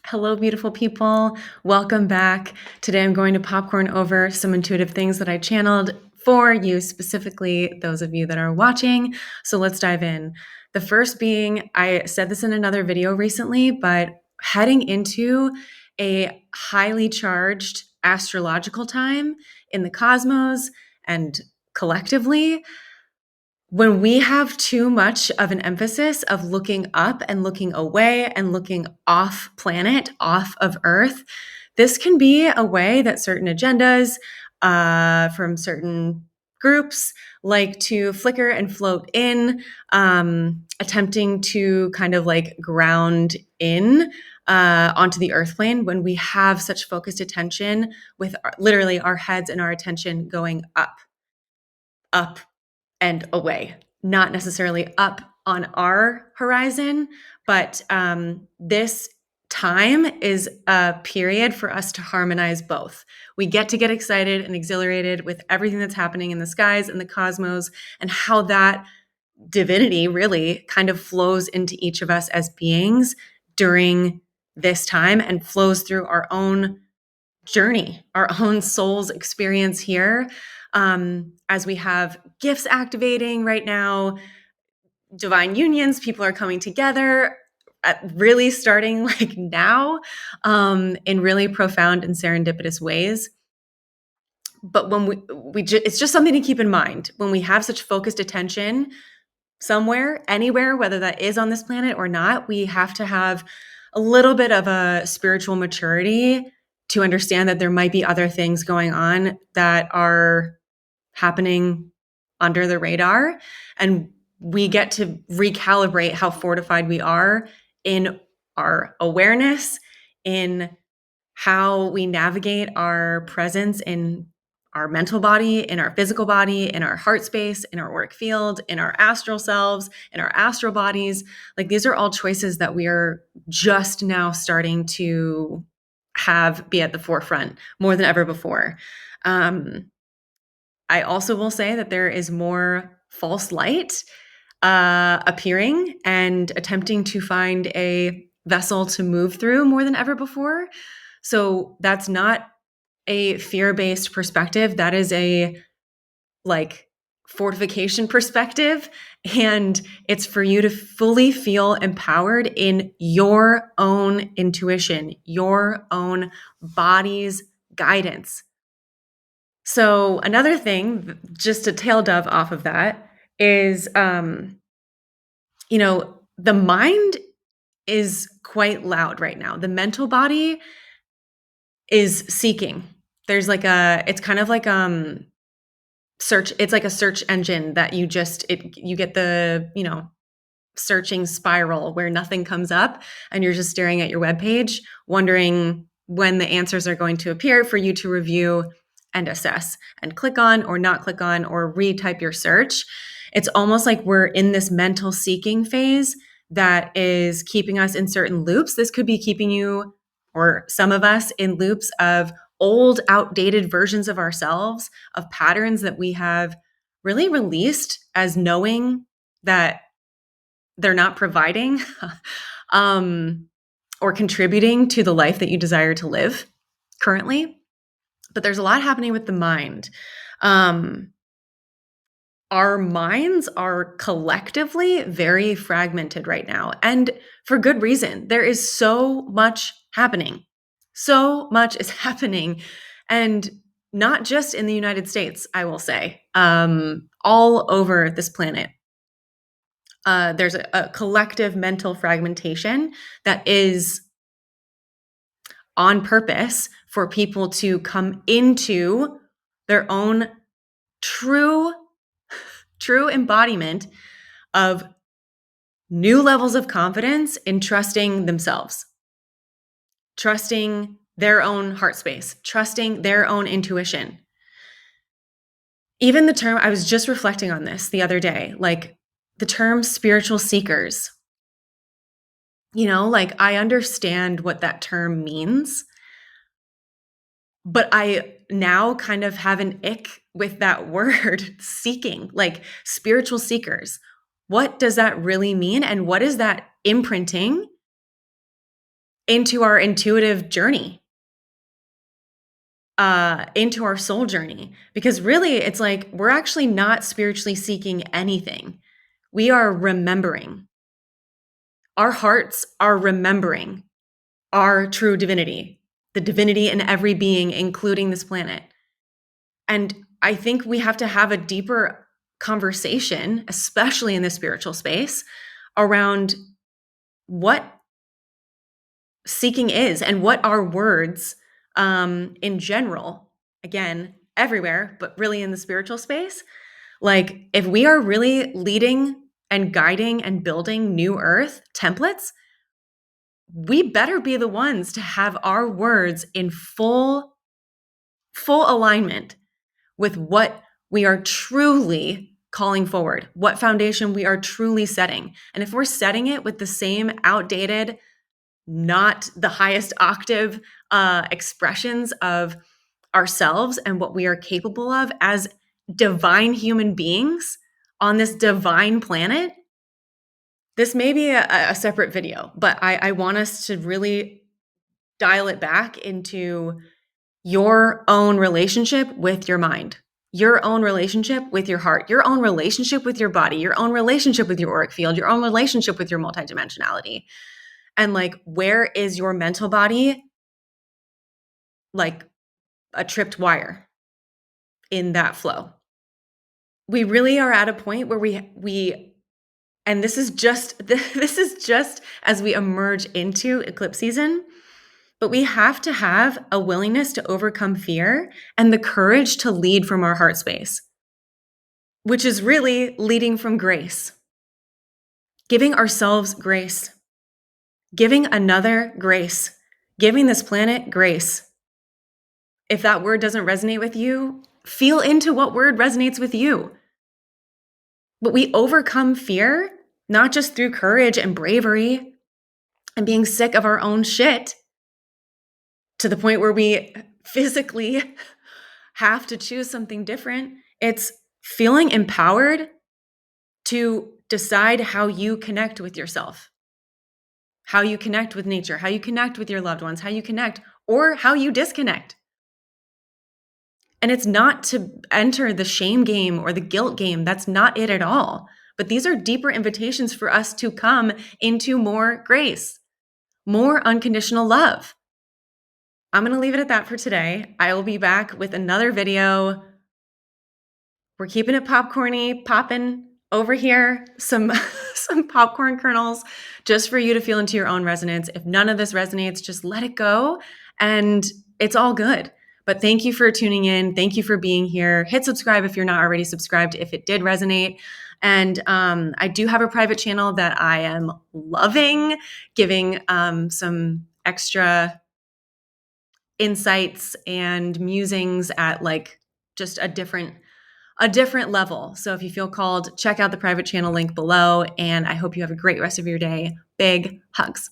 Hello, beautiful people. Welcome back. Today I'm going to popcorn over some intuitive things that I channeled for you, specifically those of you that are watching. So let's dive in. The first being, I said this in another video recently, but heading into a highly charged astrological time in the cosmos and collectively. When we have too much of an emphasis of looking up and looking away and looking off planet, off of Earth, this can be a way that certain agendas from certain groups like to flicker and float in, attempting to kind of like ground in onto the earth plane when we have such focused attention with literally our heads and our attention going up and away, not necessarily up on our horizon, but this time is a period for us to harmonize both. We get to get excited and exhilarated with everything that's happening in the skies and the cosmos and how that divinity really kind of flows into each of us as beings during this time and flows through our own journey, our own soul's experience here. As we have gifts activating right now, divine unions, people are coming together, really starting like now, in really profound and serendipitous ways. But when it's just something to keep in mind when we have such focused attention somewhere, anywhere, whether that is on this planet or not. We have to have a little bit of a spiritual maturity to understand that there might be other things going on that are happening under the radar. And we get to recalibrate how fortified we are in our awareness, in how we navigate our presence in our mental body, in our physical body, in our heart space, in our work field, in our astral selves, in our astral bodies. Like these are all choices that we are just now starting to be at the forefront more than ever before. I also will say that there is more false light appearing and attempting to find a vessel to move through more than ever before. So that's not a fear-based perspective. That is a like fortification perspective. And it's for you to fully feel empowered in your own intuition, your own body's guidance. So another thing, just to tail dove off of that, is, the mind is quite loud right now. The mental body is seeking. There's like it's kind of like search. It's like a search engine that you get the searching spiral where nothing comes up and you're just staring at your webpage, wondering when the answers are going to appear for you to review and assess and click on or not click on or retype your search. It's almost like we're in this mental seeking phase that is keeping us in certain loops. This could be keeping you or some of us in loops of old, outdated versions of ourselves, of patterns that we have really released as knowing that they're not providing or contributing to the life that you desire to live currently. But there's a lot happening with the mind. Our minds are collectively very fragmented right now, and for good reason. There is so much happening. So much is happening, and not just in the United States, I will say, all over this planet. There's a collective mental fragmentation that is on purpose for people to come into their own true embodiment of new levels of confidence in trusting themselves, trusting their own heart space, trusting their own intuition. Even the term, I was just reflecting on this the other day, like the term spiritual seekers. I understand what that term means, but I now kind of have an ick with that word seeking, like spiritual seekers. What does that really mean? And what is that imprinting into our intuitive journey, into our soul journey. Because really, it's like we're actually not spiritually seeking anything. We are remembering. Our hearts are remembering our true divinity, the divinity in every being, including this planet. And I think we have to have a deeper conversation, especially in the spiritual space, around what seeking is and what our words in general, again, everywhere, but really in the spiritual space. Like, if we are really leading and guiding and building new earth templates, we better be the ones to have our words in full alignment with what we are truly calling forward, what foundation we are truly setting. And if we're setting it with the same outdated, not the highest octave expressions of ourselves and what we are capable of as divine human beings on this divine planet, this may be a separate video, but I want us to really dial it back into your own relationship with your mind, your own relationship with your heart, your own relationship with your body, your own relationship with your auric field, your own relationship with your multidimensionality. And like, where is your mental body like a tripped wire in that flow? We really are at a point where we and this is just as we emerge into eclipse season, but we have to have a willingness to overcome fear and the courage to lead from our heart space, which is really leading from grace, giving ourselves grace, giving another grace, giving this planet grace. If that word doesn't resonate with you, feel into what word resonates with you. But we overcome fear, not just through courage and bravery and being sick of our own shit to the point where we physically have to choose something different. It's feeling empowered to decide how you connect with yourself, how you connect with nature, how you connect with your loved ones, how you connect, or how you disconnect. And it's not to enter the shame game or the guilt game. That's not it at all. But these are deeper invitations for us to come into more grace, more unconditional love. I'm going to leave it at that for today. I will be back with another video. We're keeping it popcorny, popping over here, some popcorn kernels just for you to feel into your own resonance. If none of this resonates, just let it go and it's all good. But thank you for tuning in. Thank you for being here. Hit subscribe if you're not already subscribed, if it did resonate. And I do have a private channel that I am loving, giving some extra insights and musings at like just a different level. So if you feel called, check out the private channel link below. And I hope you have a great rest of your day. Big hugs.